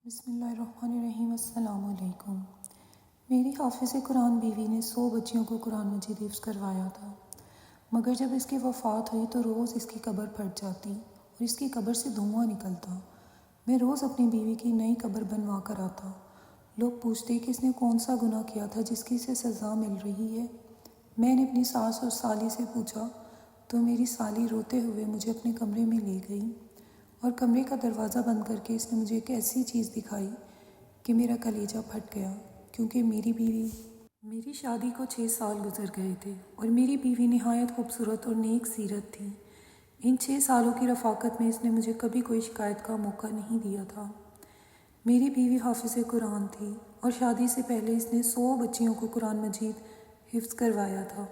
بسم اللہ الرحمن الرحیم۔ السلام علیکم۔ میری حافظ قرآن بیوی نے 100 بچیوں کو قرآن مجید حفظ کروایا تھا، مگر جب اس کی وفات ہوئی تو روز اس کی قبر پھٹ جاتی اور اس کی قبر سے دھواں نکلتا۔ میں روز اپنی بیوی کی نئی قبر بنوا کر آتا۔ لوگ پوچھتے کہ اس نے کون سا گناہ کیا تھا جس کی اسے سزا مل رہی ہے۔ میں نے اپنی ساس اور سالی سے پوچھا تو میری سالی روتے ہوئے مجھے اپنے کمرے میں لے گئی اور کمرے کا دروازہ بند کر کے اس نے مجھے ایک ایسی چیز دکھائی کہ میرا کلیجہ پھٹ گیا، کیونکہ میری شادی کو 6 سال گزر گئے تھے اور میری بیوی نہایت خوبصورت اور نیک سیرت تھی۔ ان 6 سالوں کی رفاقت میں اس نے مجھے کبھی کوئی شکایت کا موقع نہیں دیا تھا۔ میری بیوی حافظ قرآن تھی اور شادی سے پہلے اس نے 100 بچیوں کو قرآن مجید حفظ کروایا تھا،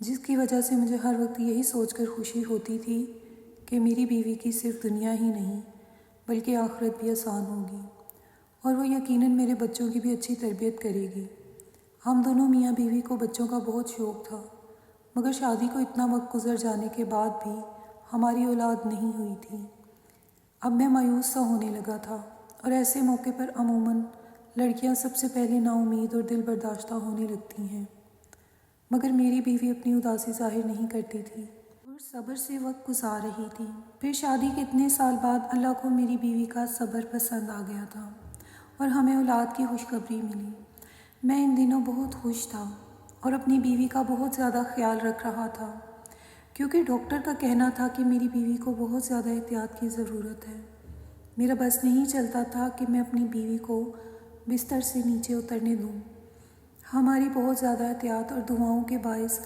جس کی وجہ سے مجھے ہر وقت یہی سوچ کر خوشی ہوتی تھی کہ میری بیوی کی صرف دنیا ہی نہیں بلکہ آخرت بھی آسان ہوگی اور وہ یقیناً میرے بچوں کی بھی اچھی تربیت کرے گی۔ ہم دونوں میاں بیوی کو بچوں کا بہت شوق تھا، مگر شادی کو اتنا وقت گزر جانے کے بعد بھی ہماری اولاد نہیں ہوئی تھی۔ اب میں مایوس سا ہونے لگا تھا اور ایسے موقع پر عموماً لڑکیاں سب سے پہلے نا امید اور دل برداشتہ ہونے لگتی ہیں، مگر میری بیوی اپنی اداسی ظاہر نہیں کرتی تھی اور صبر سے وقت گزار رہی تھی۔ پھر شادی کے اتنے سال بعد اللہ کو میری بیوی کا صبر پسند آ گیا تھا اور ہمیں اولاد کی خوشخبری ملی۔ میں ان دنوں بہت خوش تھا اور اپنی بیوی کا بہت زیادہ خیال رکھ رہا تھا، کیونکہ ڈاکٹر کا کہنا تھا کہ میری بیوی کو بہت زیادہ احتیاط کی ضرورت ہے۔ میرا بس نہیں چلتا تھا کہ میں اپنی بیوی کو بستر سے نیچے اترنے دوں۔ ہماری بہت زیادہ احتیاط اور دعاؤں کے باعث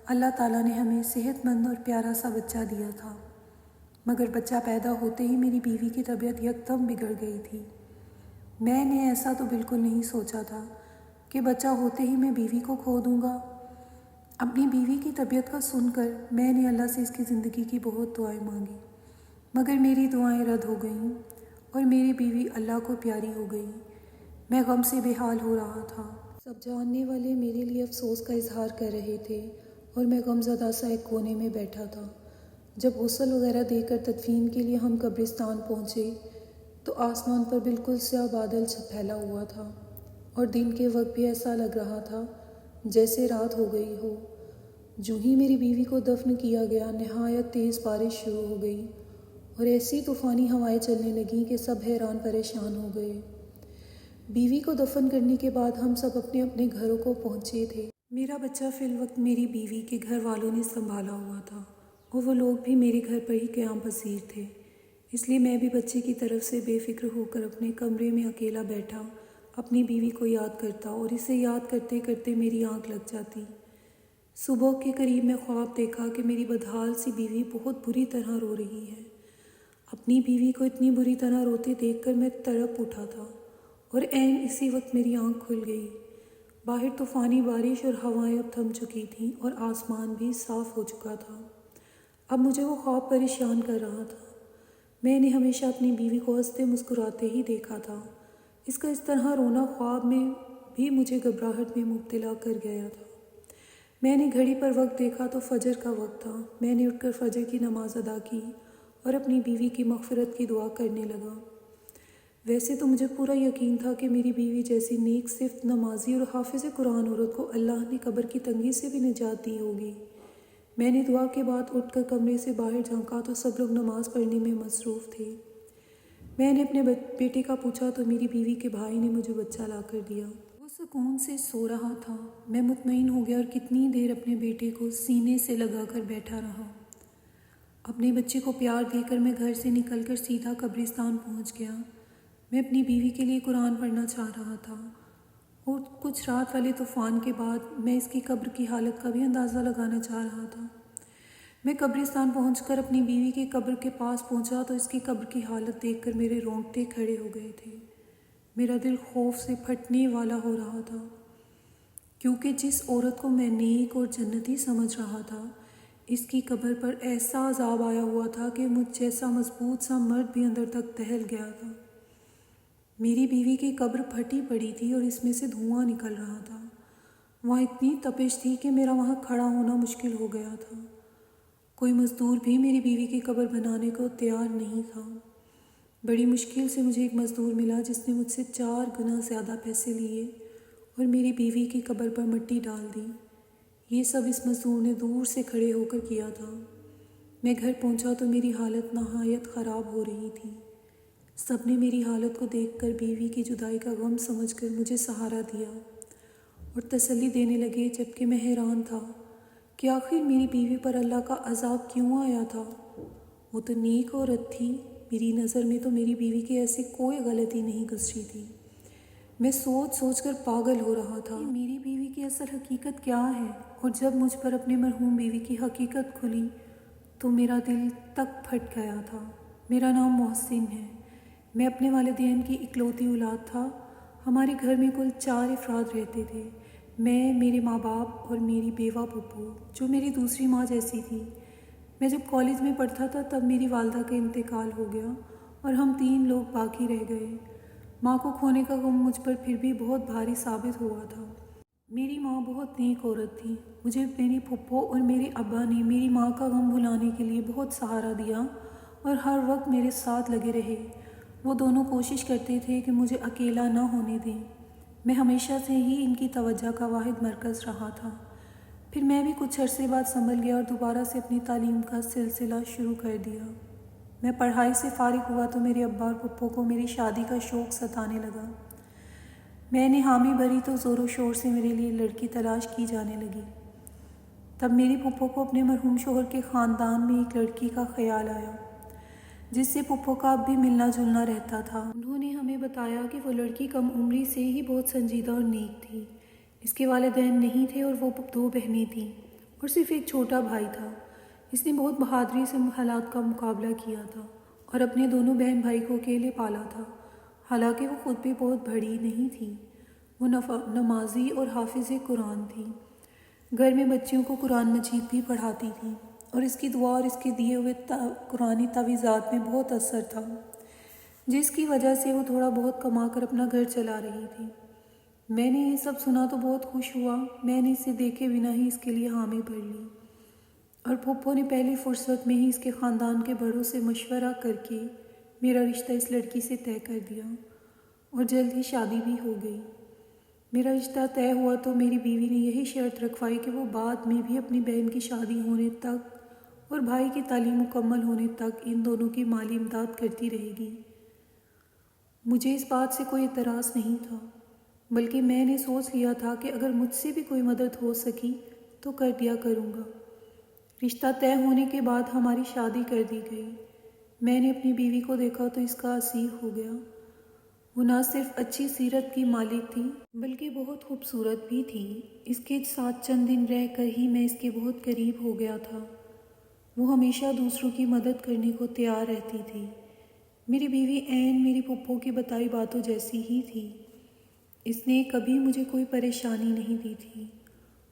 اللہ تعالیٰ نے ہمیں صحت مند اور پیارا سا بچہ دیا تھا، مگر بچہ پیدا ہوتے ہی میری بیوی کی طبیعت یکدم بگڑ گئی تھی۔ میں نے ایسا تو بالکل نہیں سوچا تھا کہ بچہ ہوتے ہی میں بیوی کو کھو دوں گا۔ اپنی بیوی کی طبیعت کا سن کر میں نے اللہ سے اس کی زندگی کی بہت دعائیں مانگی، مگر میری دعائیں رد ہو گئیں اور میری بیوی اللہ کو پیاری ہو گئی۔ میں غم سے بے حال ہو رہا تھا۔ سب جاننے والے میرے لیے افسوس کا اظہار کر رہے تھے اور میں غم زدہ سا ایک کونے میں بیٹھا تھا۔ جب غسل وغیرہ دے کر تدفین کے لیے ہم قبرستان پہنچے تو آسمان پر بالکل سیاہ بادل پھیلا ہوا تھا اور دن کے وقت بھی ایسا لگ رہا تھا جیسے رات ہو گئی ہو۔ جو ہی میری بیوی کو دفن کیا گیا نہایت تیز بارش شروع ہو گئی اور ایسی طوفانی ہوائیں چلنے لگیں کہ سب حیران پریشان ہو گئے۔ بیوی کو دفن کرنے کے بعد ہم سب اپنے اپنے گھروں کو پہنچے تھے۔ میرا بچہ فی الوقت میری بیوی کے گھر والوں نے سنبھالا ہوا تھا اور وہ لوگ بھی میرے گھر پر ہی قیام پذیر تھے، اس لیے میں بھی بچے کی طرف سے بے فکر ہو کر اپنے کمرے میں اکیلا بیٹھا اپنی بیوی کو یاد کرتا اور اسے یاد کرتے کرتے میری آنکھ لگ جاتی۔ صبح کے قریب میں خواب دیکھا کہ میری بدحال سی بیوی بہت بری طرح رو رہی ہے۔ اپنی بیوی کو اتنی بری طرح روتے دیکھ کر میں تڑپ اٹھا تھا اور عین اسی وقت میری آنکھ کھل گئی۔ باہر طوفانی بارش اور ہوائیں اب تھم چکی تھیں اور آسمان بھی صاف ہو چکا تھا۔ اب مجھے وہ خواب پریشان کر رہا تھا۔ میں نے ہمیشہ اپنی بیوی کو ہنستے مسکراتے ہی دیکھا تھا۔ اس کا اس طرح رونا خواب میں بھی مجھے گھبراہٹ میں مبتلا کر گیا تھا۔ میں نے گھڑی پر وقت دیکھا تو فجر کا وقت تھا۔ میں نے اٹھ کر فجر کی نماز ادا کی اور اپنی بیوی کی مغفرت کی دعا کرنے لگا۔ ویسے تو مجھے پورا یقین تھا کہ میری بیوی جیسی نیک صفت نمازی اور حافظ قرآن عورت کو اللہ نے قبر کی تنگی سے بھی نجات دی ہوگی۔ میں نے دعا کے بعد اٹھ کر کمرے سے باہر جھانکا تو سب لوگ نماز پڑھنے میں مصروف تھے۔ میں نے اپنے بیٹے کا پوچھا تو میری بیوی کے بھائی نے مجھے بچہ لا کر دیا۔ وہ سکون سے سو رہا تھا۔ میں مطمئن ہو گیا اور کتنی دیر اپنے بیٹے کو سینے سے لگا کر بیٹھا رہا۔ اپنے بچے کو پیار دے کر میں گھر سے نکل کر سیدھا قبرستان پہنچ گیا۔ میں اپنی بیوی کے لیے قرآن پڑھنا چاہ رہا تھا اور کچھ رات والے طوفان کے بعد میں اس کی قبر کی حالت کا بھی اندازہ لگانا چاہ رہا تھا۔ میں قبرستان پہنچ کر اپنی بیوی کی قبر کے پاس پہنچا تو اس کی قبر کی حالت دیکھ کر میرے رونگٹے کھڑے ہو گئے تھے۔ میرا دل خوف سے پھٹنے والا ہو رہا تھا، کیونکہ جس عورت کو میں نیک اور جنتی سمجھ رہا تھا اس کی قبر پر ایسا عذاب آیا ہوا تھا کہ مجھ جیسا مضبوط سا مرد بھی اندر تک دہل گیا تھا۔ میری بیوی کی قبر پھٹی پڑی تھی اور اس میں سے دھواں نکل رہا تھا۔ وہاں اتنی تپش تھی کہ میرا وہاں کھڑا ہونا مشکل ہو گیا تھا۔ کوئی مزدور بھی میری بیوی کی قبر بنانے کو تیار نہیں تھا۔ بڑی مشکل سے مجھے ایک مزدور ملا جس نے مجھ سے 4 گنا زیادہ پیسے لیے اور میری بیوی کی قبر پر مٹی ڈال دی۔ یہ سب اس مزدور نے دور سے کھڑے ہو کر کیا تھا۔ میں گھر پہنچا تو میری حالت نہایت خراب ہو رہی تھی۔ سب نے میری حالت کو دیکھ کر بیوی کی جدائی کا غم سمجھ کر مجھے سہارا دیا اور تسلی دینے لگے، جبکہ میں حیران تھا کہ آخر میری بیوی پر اللہ کا عذاب کیوں آیا تھا۔ وہ تو نیک عورت تھی، میری نظر میں تو میری بیوی کی ایسی کوئی غلطی نہیں گزری تھی۔ میں سوچ سوچ کر پاگل ہو رہا تھا کہ میری بیوی کی اصل حقیقت کیا ہے، اور جب مجھ پر اپنے مرحوم بیوی کی حقیقت کھلی تو میرا دل تک پھٹ گیا تھا۔ میرا نام محسن ہے، میں اپنے والدین کی اکلوتی اولاد تھا۔ ہمارے گھر میں کل 4 افراد رہتے تھے، میں، میرے ماں باپ اور میری بیوہ پھپھو جو میری دوسری ماں جیسی تھی۔ میں جب کالج میں پڑھتا تھا تب میری والدہ کا انتقال ہو گیا اور ہم 3 لوگ باقی رہ گئے۔ ماں کو کھونے کا غم مجھ پر پھر بھی بہت بھاری ثابت ہوا تھا۔ میری ماں بہت نیک عورت تھی، مجھے میری پھپھو اور میرے ابا نے میری ماں کا غم بھلانے کے لیے بہت سہارا دیا اور ہر وقت میرے ساتھ لگے رہے۔ وہ دونوں کوشش کرتے تھے کہ مجھے اکیلا نہ ہونے دیں۔ میں ہمیشہ سے ہی ان کی توجہ کا واحد مرکز رہا تھا۔ پھر میں بھی کچھ عرصے بعد سنبھل گیا اور دوبارہ سے اپنی تعلیم کا سلسلہ شروع کر دیا۔ میں پڑھائی سے فارغ ہوا تو میرے ابا اور پھپھو کو میری شادی کا شوق ستانے لگا۔ میں نے حامی بھری تو زور و شور سے میرے لیے لڑکی تلاش کی جانے لگی۔ تب میری پھپھو کو اپنے مرحوم شوہر کے خاندان میں ایک لڑکی کا خیال آیا جس سے پھپھو کا اب بھی ملنا جلنا رہتا تھا۔ انہوں نے ہمیں بتایا کہ وہ لڑکی کم عمری سے ہی بہت سنجیدہ اور نیک تھی۔ اس کے والدین نہیں تھے اور وہ 2 بہنیں تھیں اور صرف ایک چھوٹا بھائی تھا۔ اس نے بہت بہادری سے حالات کا مقابلہ کیا تھا اور اپنے دونوں بہن بھائی کو اکیلے پالا تھا، حالانکہ وہ خود بھی بہت بڑی نہیں تھی۔ وہ نمازی اور حافظ قرآن تھی۔ گھر میں بچیوں کو قرآن مجید بھی پڑھاتی تھی اور اس کی دعا اور اس کے دیے ہوئے قرآنی تعویذات میں بہت اثر تھا، جس کی وجہ سے وہ تھوڑا بہت کما کر اپنا گھر چلا رہی تھی۔ میں نے یہ سب سنا تو بہت خوش ہوا۔ میں نے اسے دیکھے بنا ہی اس کے لیے حامی بھر لی اور پھپھو نے پہلی فرصت میں ہی اس کے خاندان کے بڑوں سے مشورہ کر کے میرا رشتہ اس لڑکی سے طے کر دیا اور جلد ہی شادی بھی ہو گئی۔ میرا رشتہ طے ہوا تو میری بیوی نے یہی شرط رکھوائی کہ وہ بعد میں بھی اپنی بہن کی شادی ہونے تک اور بھائی کی تعلیم مکمل ہونے تک ان دونوں کی مالی امداد کرتی رہے گی۔ مجھے اس بات سے کوئی اعتراض نہیں تھا، بلکہ میں نے سوچ لیا تھا کہ اگر مجھ سے بھی کوئی مدد ہو سکی تو کر دیا کروں گا۔ رشتہ طے ہونے کے بعد ہماری شادی کر دی گئی۔ میں نے اپنی بیوی کو دیکھا تو اس کا اسیر ہو گیا۔ وہ نہ صرف اچھی سیرت کی مالک تھی بلکہ بہت خوبصورت بھی تھی۔ اس کے ساتھ چند دن رہ کر ہی میں اس کے بہت قریب ہو گیا تھا۔ وہ ہمیشہ دوسروں کی مدد کرنے کو تیار رہتی تھی۔ میری بیوی عین میری پھپھو کی بتائی باتوں جیسی ہی تھی۔ اس نے کبھی مجھے کوئی پریشانی نہیں دی تھی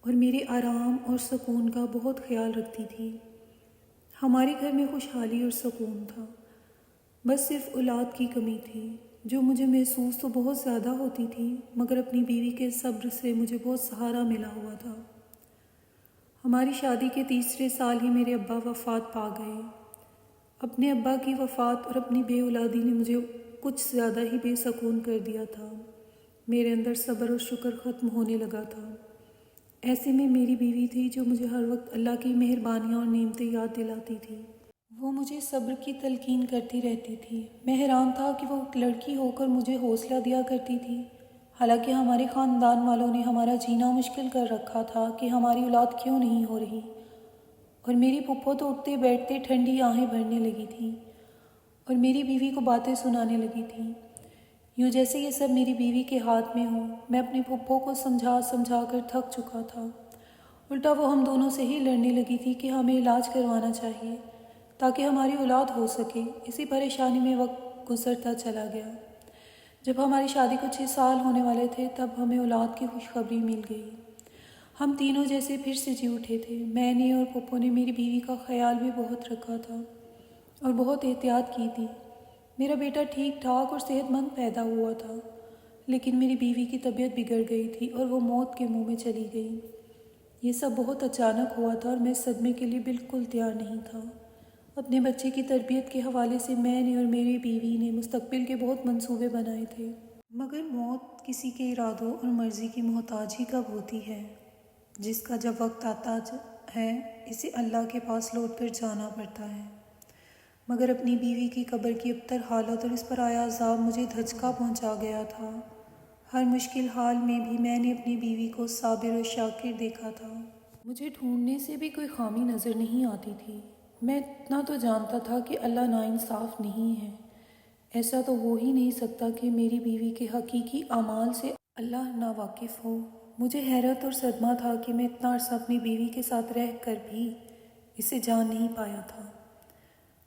اور میرے آرام اور سکون کا بہت خیال رکھتی تھی۔ ہمارے گھر میں خوشحالی اور سکون تھا، بس صرف اولاد کی کمی تھی جو مجھے محسوس تو بہت زیادہ ہوتی تھی، مگر اپنی بیوی کے صبر سے مجھے بہت سہارا ملا ہوا تھا۔ ہماری شادی کے 3 سال ہی میرے ابا وفات پا گئے۔ اپنے ابا کی وفات اور اپنی بے اولادی نے مجھے کچھ زیادہ ہی بے سکون کر دیا تھا۔ میرے اندر صبر اور شکر ختم ہونے لگا تھا۔ ایسے میں میری بیوی تھی جو مجھے ہر وقت اللہ کی مہربانیاں اور نعمتیں یاد دلاتی تھی۔ وہ مجھے صبر کی تلقین کرتی رہتی تھی۔ میں حیران تھا کہ وہ ایک لڑکی ہو کر مجھے حوصلہ دیا کرتی تھی، حالانکہ ہمارے خاندان والوں نے ہمارا جینا مشکل کر رکھا تھا کہ ہماری اولاد کیوں نہیں ہو رہی، اور میری پھپھو تو اٹھتے بیٹھتے ٹھنڈی آہیں بھرنے لگی تھیں اور میری بیوی کو باتیں سنانے لگی تھیں، یوں جیسے یہ سب میری بیوی کے ہاتھ میں ہو۔ میں اپنے پھپھو کو سمجھا سمجھا کر تھک چکا تھا، الٹا وہ ہم دونوں سے ہی لڑنے لگی تھی کہ ہمیں علاج کروانا چاہیے تاکہ ہماری اولاد ہو سکے۔ اسی پریشانی میں وقت گزرتا چلا گیا۔ جب ہماری شادی کو 6 سال ہونے والے تھے تب ہمیں اولاد کی خوشخبری مل گئی۔ ہم تینوں جیسے پھر سے جی اٹھے تھے۔ میں نے اور پھپھو نے میری بیوی کا خیال بھی بہت رکھا تھا اور بہت احتیاط کی تھی۔ میرا بیٹا ٹھیک ٹھاک اور صحت مند پیدا ہوا تھا، لیکن میری بیوی کی طبیعت بگڑ گئی تھی اور وہ موت کے منہ میں چلی گئی۔ یہ سب بہت اچانک ہوا تھا اور میں صدمے کے لیے بالکل تیار نہیں تھا۔ اپنے بچے کی تربیت کے حوالے سے میں نے اور میری بیوی نے مستقبل کے بہت منصوبے بنائے تھے، مگر موت کسی کے ارادوں اور مرضی کی محتاج ہی کب ہوتی ہے؟ جس کا جب وقت آتا ہے اسے اللہ کے پاس لوٹ کر جانا پڑتا ہے۔ مگر اپنی بیوی کی قبر کی ابتر حالت اور اس پر آیا عذاب مجھے دھچکا پہنچا گیا تھا۔ ہر مشکل حال میں بھی میں نے اپنی بیوی کو صابر و شاکر دیکھا تھا۔ مجھے ڈھونڈنے سے بھی کوئی خامی نظر نہیں آتی تھی۔ میں اتنا تو جانتا تھا کہ اللہ ناانصاف نہیں ہے۔ ایسا تو ہو ہی نہیں سکتا کہ میری بیوی کے حقیقی اعمال سے اللہ ناواقف ہو۔ مجھے حیرت اور صدمہ تھا کہ میں اتنا عرصہ اپنی بیوی کے ساتھ رہ کر بھی اسے جان نہیں پایا تھا۔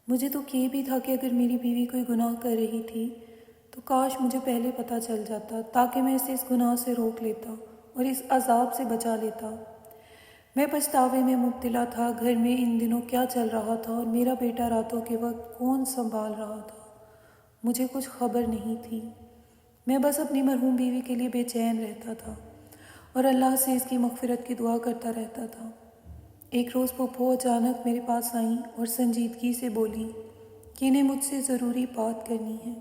مجھے تو یہ بھی تھا کہ اگر میری بیوی کوئی گناہ کر رہی تھی تو کاش مجھے پہلے پتہ چل جاتا تاکہ میں اسے اس گناہ سے روک لیتا اور اس عذاب سے بچا لیتا۔ میں پچھتاوے میں مبتلا تھا۔ گھر میں ان دنوں کیا چل رہا تھا اور میرا بیٹا راتوں کے وقت کون سنبھال رہا تھا، مجھے کچھ خبر نہیں تھی۔ میں بس اپنی مرحوم بیوی کے لیے بے چین رہتا تھا اور اللہ سے اس کی مغفرت کی دعا کرتا رہتا تھا۔ ایک روز پھپھو اچانک میرے پاس آئیں اور سنجیدگی سے بولی کہ انہیں مجھ سے ضروری بات کرنی ہے۔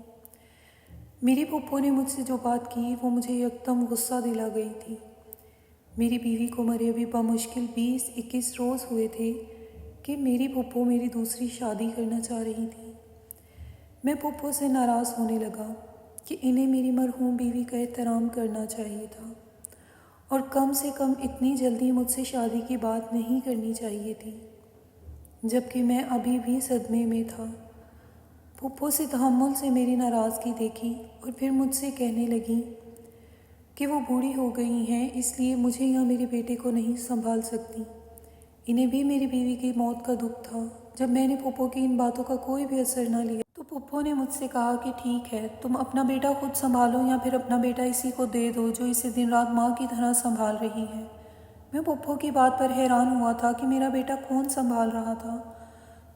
میری پھپھو نے مجھ سے جو بات کی وہ مجھے یکدم غصہ دلا گئی تھی۔ میری بیوی کو مرے ابھی بمشکل 20-21 روز ہوئے تھے کہ میری پھپھو میری دوسری شادی کرنا چاہ رہی تھی۔ میں پھپھو سے ناراض ہونے لگا کہ انہیں میری مرحوم بیوی کا احترام کرنا چاہیے تھا اور کم سے کم اتنی جلدی مجھ سے شادی کی بات نہیں کرنی چاہیے تھی، جبکہ میں ابھی بھی صدمے میں تھا۔ پھپھو سے تحمل سے میری ناراضگی دیکھی اور پھر مجھ سے کہنے لگیں کہ وہ بوڑھی ہو گئی ہیں، اس لیے مجھے یا میرے بیٹے کو نہیں سنبھال سکتی۔ انہیں بھی میری بیوی کی موت کا دکھ تھا۔ جب میں نے پھپھو کی ان باتوں کا کوئی بھی اثر نہ لیا تو پھپھو نے مجھ سے کہا کہ ٹھیک ہے، تم اپنا بیٹا خود سنبھالو یا پھر اپنا بیٹا اسی کو دے دو جو اسے دن رات ماں کی طرح سنبھال رہی ہے۔ میں پھپھو کی بات پر حیران ہوا تھا کہ میرا بیٹا کون سنبھال رہا تھا،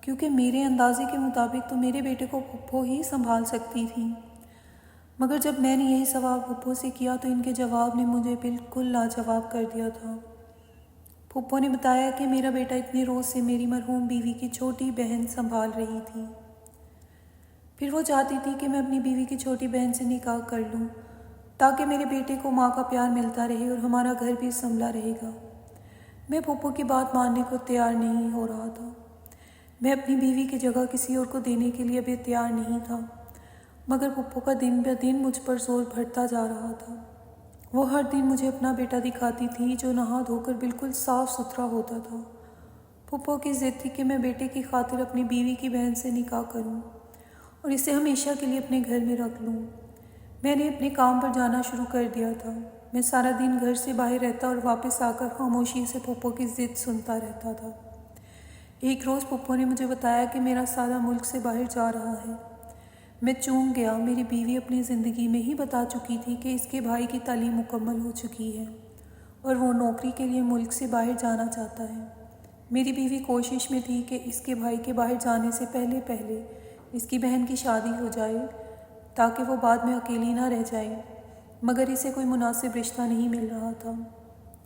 کیونکہ میرے اندازے کے مطابق تو میرے بیٹے کو پھپھو ہی سنبھال سکتی تھی۔ مگر جب میں نے یہی سوال پھپھو سے کیا تو ان کے جواب نے مجھے بالکل لاجواب کر دیا تھا۔ پھپھو نے بتایا کہ میرا بیٹا اتنے روز سے میری مرحوم بیوی کی چھوٹی بہن سنبھال رہی تھی۔ پھر وہ چاہتی تھی کہ میں اپنی بیوی کی چھوٹی بہن سے نکاح کر لوں تاکہ میرے بیٹے کو ماں کا پیار ملتا رہے اور ہمارا گھر بھی سنبھلا رہے گا۔ میں پھپھو کی بات ماننے کو تیار نہیں ہو رہا تھا۔ میں اپنی بیوی کی جگہ کسی اور کو دینے کے لیے ابھی تیار نہیں تھا، مگر پھپھو کا دن بہ دن مجھ پر زور بڑھتا جا رہا تھا۔ وہ ہر دن مجھے اپنا بیٹا دکھاتی تھی جو نہا دھو کر بالکل صاف ستھرا ہوتا تھا۔ پھپھو کی ضد تھی کہ میں بیٹے کی خاطر اپنی بیوی کی بہن سے نکاح کروں اور اسے ہمیشہ کے لیے اپنے گھر میں رکھ لوں۔ میں نے اپنے کام پر جانا شروع کر دیا تھا۔ میں سارا دن گھر سے باہر رہتا اور واپس آ کر خاموشی سے پھپھو کی ضد سنتا رہتا تھا۔ ایک روز پھپھو نے مجھے بتایا کہ میرا سالہ ملک سے باہر جا رہا ہے۔ میں چونک گیا۔ میری بیوی اپنی زندگی میں ہی بتا چکی تھی کہ اس کے بھائی کی تعلیم مکمل ہو چکی ہے اور وہ نوکری کے لیے ملک سے باہر جانا چاہتا ہے۔ میری بیوی کوشش میں تھی کہ اس کے بھائی کے باہر جانے سے پہلے اس کی بہن کی شادی ہو جائے تاکہ وہ بعد میں اکیلی نہ رہ جائے، مگر اسے کوئی مناسب رشتہ نہیں مل رہا تھا۔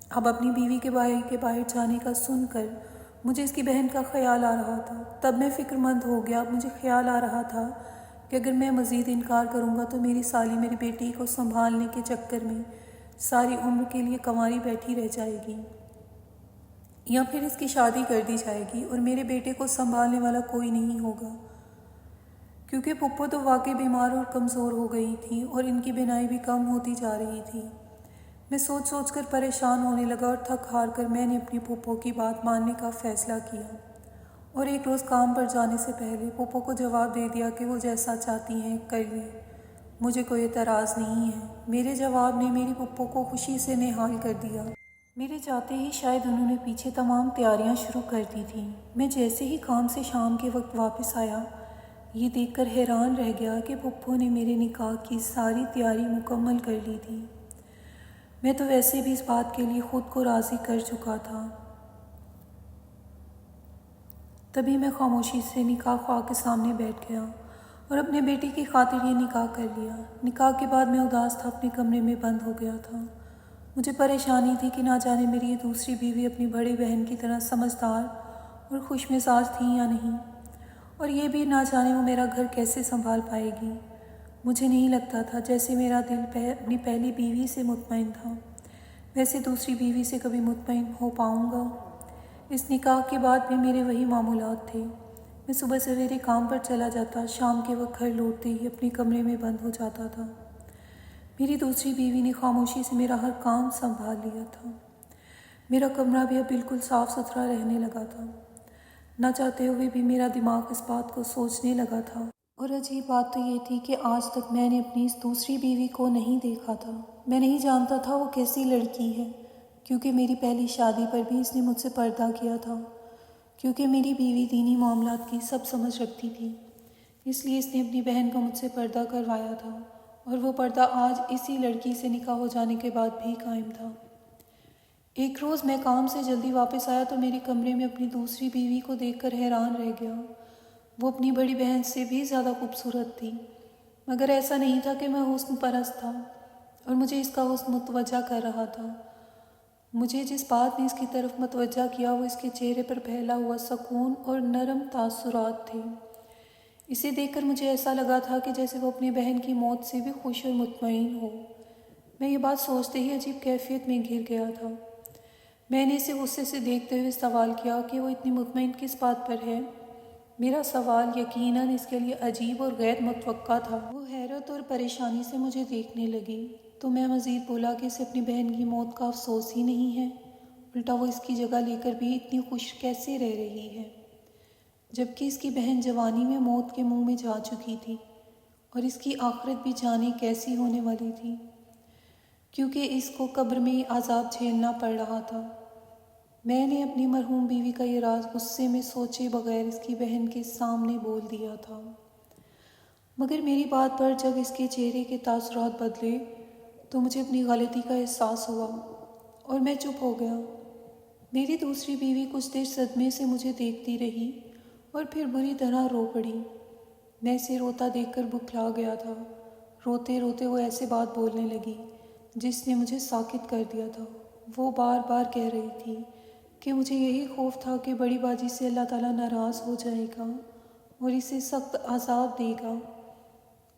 اب اپنی بیوی کے بھائی کے باہر جانے کا سن کر مجھے اس کی بہن کا خیال آ رہا تھا۔ تب میں فکر مند ہو گیا۔ مجھے خیال آ رہا تھا کہ اگر میں مزید انکار کروں گا تو میری سالی میری بیٹی کو سنبھالنے کے چکر میں ساری عمر کے لیے کنواری بیٹھی رہ جائے گی، یا پھر اس کی شادی کر دی جائے گی اور میرے بیٹے کو سنبھالنے والا کوئی نہیں ہوگا، کیونکہ پھپھو تو واقعی بیمار اور کمزور ہو گئی تھی اور ان کی بینائی بھی کم ہوتی جا رہی تھی۔ میں سوچ کر پریشان ہونے لگا اور تھک ہار کر میں نے اپنی پھپھو کی بات ماننے کا فیصلہ کیا اور ایک روز کام پر جانے سے پہلے پھپھو کو جواب دے دیا کہ وہ جیسا چاہتی ہیں کر لیں، مجھے کوئی اعتراض نہیں ہے۔ میرے جواب نے میری پھپھو کو خوشی سے نہال کر دیا۔ میرے جاتے ہی شاید انہوں نے پیچھے تمام تیاریاں شروع کر دی تھیں۔ میں جیسے ہی کام سے شام کے وقت واپس آیا، یہ دیکھ کر حیران رہ گیا کہ پھپھو نے میرے نکاح کی ساری تیاری مکمل کر لی تھی۔ میں تو ویسے بھی اس بات کے لیے خود کو راضی کر چکا تھا۔ تبھی میں خاموشی سے نکاح خواہ کے سامنے بیٹھ گیا اور اپنے بیٹی کی خاطر یہ نکاح کر لیا۔ نکاح کے بعد میں اداس تھا، اپنے کمرے میں بند ہو گیا تھا۔ مجھے پریشانی تھی کہ نہ جانے میری یہ دوسری بیوی اپنی بڑی بہن کی طرح سمجھدار اور خوش مزاج تھی یا نہیں۔ اور یہ بھی نہ جانے وہ میرا گھر کیسے سنبھال پائے گی۔ مجھے نہیں لگتا تھا جیسے میرا دل اپنی پہلی بیوی سے مطمئن تھا ویسے دوسری بیوی سے کبھی مطمئن ہو پاؤں گا۔ اس نکاح کے بعد بھی میرے وہی معمولات تھے۔ میں صبح سویرے کام پر چلا جاتا، شام کے وقت گھر لوٹتے ہی اپنے کمرے میں بند ہو جاتا تھا۔ میری دوسری بیوی نے خاموشی سے میرا ہر کام سنبھال لیا تھا۔ میرا کمرہ بھی اب بالکل صاف ستھرا رہنے لگا تھا۔ نہ چاہتے ہوئے بھی میرا دماغ اس بات کو سوچنے لگا تھا۔ اور عجیب بات تو یہ تھی کہ آج تک میں نے اپنی اس دوسری بیوی کو نہیں دیکھا تھا۔ میں نہیں جانتا تھا وہ کیسی لڑکی ہے، کیونکہ میری پہلی شادی پر بھی اس نے مجھ سے پردہ کیا تھا، کیونکہ میری بیوی دینی معاملات کی سب سمجھ رکھتی تھی، اس لیے اس نے اپنی بہن کو مجھ سے پردہ کروایا تھا، اور وہ پردہ آج اسی لڑکی سے نکاح ہو جانے کے بعد بھی قائم تھا۔ ایک روز میں کام سے جلدی واپس آیا تو میرے کمرے میں اپنی دوسری بیوی کو دیکھ کر حیران رہ گیا۔ وہ اپنی بڑی بہن سے بھی زیادہ خوبصورت تھی، مگر ایسا نہیں تھا کہ میں حسن پرست تھا اور مجھے اس کا حسن متوجہ کر رہا تھا۔ مجھے جس بات نے اس کی طرف متوجہ کیا وہ اس کے چہرے پر پھیلا ہوا سکون اور نرم تاثرات تھے۔ اسے دیکھ کر مجھے ایسا لگا تھا کہ جیسے وہ اپنی بہن کی موت سے بھی خوش اور مطمئن ہو۔ میں یہ بات سوچتے ہی عجیب کیفیت میں گر گیا تھا۔ میں نے اسے غصے سے دیکھتے ہوئے سوال کیا کہ وہ اتنی مطمئن کس بات پر ہے؟ میرا سوال یقیناً اس کے لیے عجیب اور غیر متوقع تھا۔ وہ حیرت اور پریشانی سے مجھے دیکھنے لگی تو میں مزید بولا کہ اسے اپنی بہن کی موت کا افسوس ہی نہیں ہے، الٹا وہ اس کی جگہ لے کر بھی اتنی خوش کیسے رہ رہی ہے، جبکہ اس کی بہن جوانی میں موت کے منہ میں جا چکی تھی اور اس کی آخرت بھی جانے کیسی ہونے والی تھی، کیونکہ اس کو قبر میں عذاب جھیلنا پڑ رہا تھا۔ میں نے اپنی مرحوم بیوی کا یہ راز غصے میں سوچے بغیر اس کی بہن کے سامنے بول دیا تھا، مگر میری بات پر جب اس کے چہرے کے تاثرات بدلے تو مجھے اپنی غلطی کا احساس ہوا اور میں چپ ہو گیا۔ میری دوسری بیوی کچھ دیر صدمے سے مجھے دیکھتی رہی اور پھر بری طرح رو پڑی۔ میں اسے روتا دیکھ کر بکھلا گیا تھا۔ روتے روتے وہ ایسے بات بولنے لگی جس نے مجھے ساکت کر دیا تھا۔ وہ بار بار کہہ رہی تھی کہ مجھے یہی خوف تھا کہ بڑی باجی سے اللہ تعالیٰ ناراض ہو جائے گا اور اسے سخت عذاب دے گا،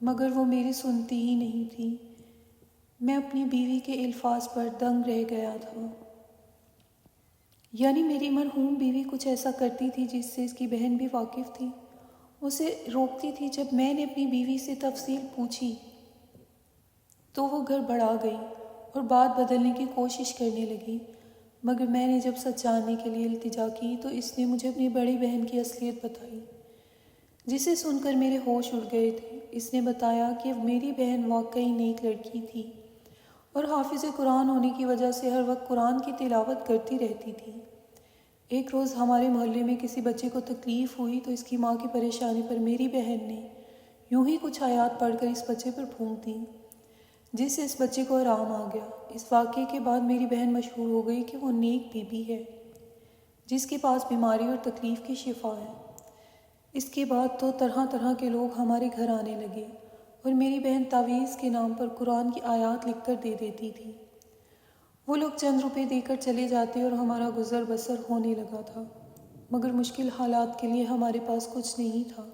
مگر وہ میری سنتی ہی نہیں تھی۔ میں اپنی بیوی کے الفاظ پر دنگ رہ گیا تھا۔ یعنی میری مرحوم بیوی کچھ ایسا کرتی تھی جس سے اس کی بہن بھی واقف تھی، اسے روکتی تھی۔ جب میں نے اپنی بیوی سے تفصیل پوچھی تو وہ گڑبڑا گئی اور بات بدلنے کی کوشش کرنے لگی، مگر میں نے جب سچ جاننے کے لیے التجا کی تو اس نے مجھے اپنی بڑی بہن کی اصلیت بتائی، جسے سن کر میرے ہوش اڑ گئے تھے۔ اس نے بتایا کہ میری بہن واقعی نیک لڑکی تھی اور حافظ قرآن ہونے کی وجہ سے ہر وقت قرآن کی تلاوت کرتی رہتی تھی۔ ایک روز ہمارے محلے میں کسی بچے کو تکلیف ہوئی تو اس کی ماں کی پریشانی پر میری بہن نے یوں ہی کچھ آیات پڑھ کر اس بچے پر پھونک دیں، جس سے اس بچے کو آرام آ گیا۔ اس واقعے کے بعد میری بہن مشہور ہو گئی کہ وہ نیک بی بی ہے جس کے پاس بیماری اور تکلیف کی شفا ہے۔ اس کے بعد تو طرح طرح کے لوگ ہمارے گھر آنے لگے اور میری بہن تعویذ کے نام پر قرآن کی آیات لکھ کر دے دیتی تھی۔ وہ لوگ چند روپے دے کر چلے جاتے اور ہمارا گزر بسر ہونے لگا تھا، مگر مشکل حالات کے لیے ہمارے پاس کچھ نہیں تھا۔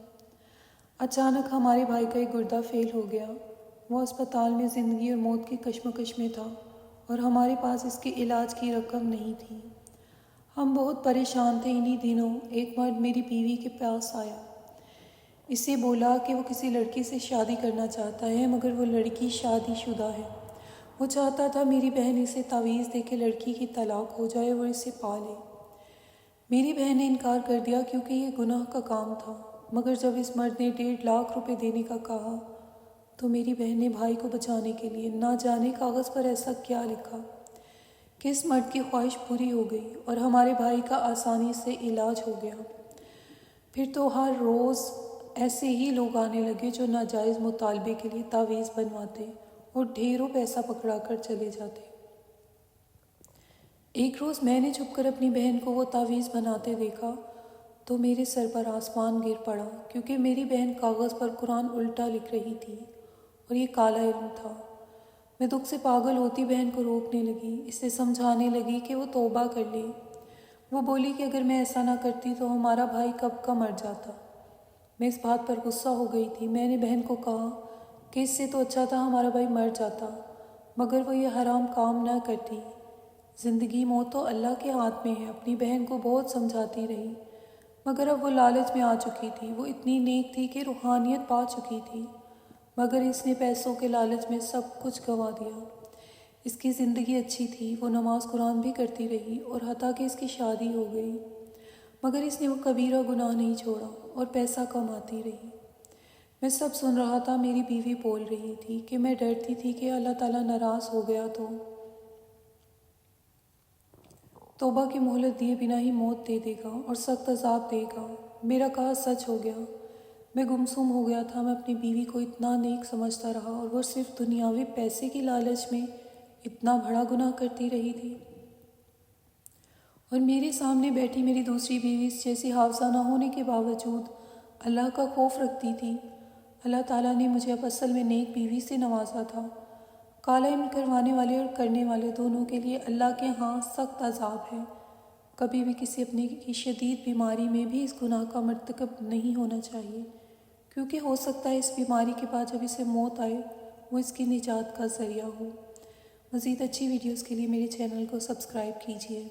اچانک ہمارے بھائی کا ایک گردہ فیل ہو گیا۔ وہ اسپتال میں زندگی اور موت کی کشمکش میں تھا اور ہمارے پاس اس کے علاج کی رقم نہیں تھی۔ ہم بہت پریشان تھے۔ انہی دنوں ایک مرد میری بیوی کے پاس آیا۔ اسے بولا کہ وہ کسی لڑکی سے شادی کرنا چاہتا ہے، مگر وہ لڑکی شادی شدہ ہے۔ وہ چاہتا تھا میری بہن اسے تعویذ دے کے لڑکی کی طلاق ہو جائے اور اسے پالے۔ میری بہن نے انکار کر دیا کیونکہ یہ گناہ کا کام تھا، مگر جب اس مرد نے 1.5 لاکھ روپے دینے کا کہا تو میری بہن نے بھائی کو بچانے کے لیے نہ جانے کاغذ پر ایسا کیا لکھا کہ اس مرد کی خواہش پوری ہو گئی اور ہمارے بھائی کا آسانی سے علاج ہو گیا۔ پھر تو ہر روز ایسے ہی لوگ آنے لگے جو ناجائز مطالبے کے لیے تعویذ بنواتے اور ڈھیروں پیسہ پکڑا کر چلے جاتے۔ ایک روز میں نے چھپ کر اپنی بہن کو وہ تعویذ بناتے دیکھا تو میرے سر پر آسمان گر پڑا، کیونکہ میری بہن کاغذ پر قرآن الٹا لکھ رہی تھی اور یہ کالا علم تھا۔ میں دکھ سے پاگل ہوتی بہن کو روکنے لگی، اسے سمجھانے لگی کہ وہ توبہ کر لے۔ وہ بولی کہ اگر میں ایسا نہ کرتی تو ہمارا بھائی کب کا مر جاتا۔ میں اس بات پر غصہ ہو گئی تھی۔ میں نے بہن کو کہا کہ اس سے تو اچھا تھا ہمارا بھائی مر جاتا، مگر وہ یہ حرام کام نہ کرتی۔ زندگی موت تو اللہ کے ہاتھ میں ہے۔ اپنی بہن کو بہت سمجھاتی رہی، مگر اب وہ لالچ میں آ چکی تھی۔ وہ اتنی نیک تھی کہ روحانیت پا چکی تھی، مگر اس نے پیسوں کے لالچ میں سب کچھ گنوا دیا۔ اس کی زندگی اچھی تھی، وہ نماز قرآن بھی کرتی رہی، اور حتیٰ کہ اس کی شادی ہو گئی، مگر اس نے وہ کبیرہ گناہ نہیں چھوڑا اور پیسہ کماتی رہی۔ میں سب سن رہا تھا۔ میری بیوی بول رہی تھی کہ میں ڈرتی تھی کہ اللہ تعالیٰ ناراض ہو گیا تو توبہ کی مہلت دیے بنا ہی موت دے دے گا اور سخت عذاب دے گا۔ میرا کہا سچ ہو گیا۔ میں گمسم ہو گیا تھا۔ میں اپنی بیوی کو اتنا نیک سمجھتا رہا اور وہ صرف دنیاوی پیسے کی لالچ میں اتنا بڑا گناہ کرتی رہی تھی۔ اور میرے سامنے بیٹھی میری دوسری بیوی اس جیسی حافظہ نہ ہونے کے باوجود اللہ کا خوف رکھتی تھی۔ اللہ تعالیٰ نے مجھے اب اصل میں نیک بیوی سے نوازا تھا۔ کالا علم کروانے والے اور کرنے والے دونوں کے لیے اللہ کے ہاں سخت عذاب ہے۔ کبھی بھی کسی اپنے کی شدید بیماری میں بھی اس گناہ کا مرتکب نہیں ہونا چاہیے، کیونکہ ہو سکتا ہے اس بیماری کے بعد جب اسے موت آئے وہ اس کی نجات کا ذریعہ ہو۔ مزید اچھی ویڈیوز کے لیے میرے چینل کو سبسکرائب کیجیے۔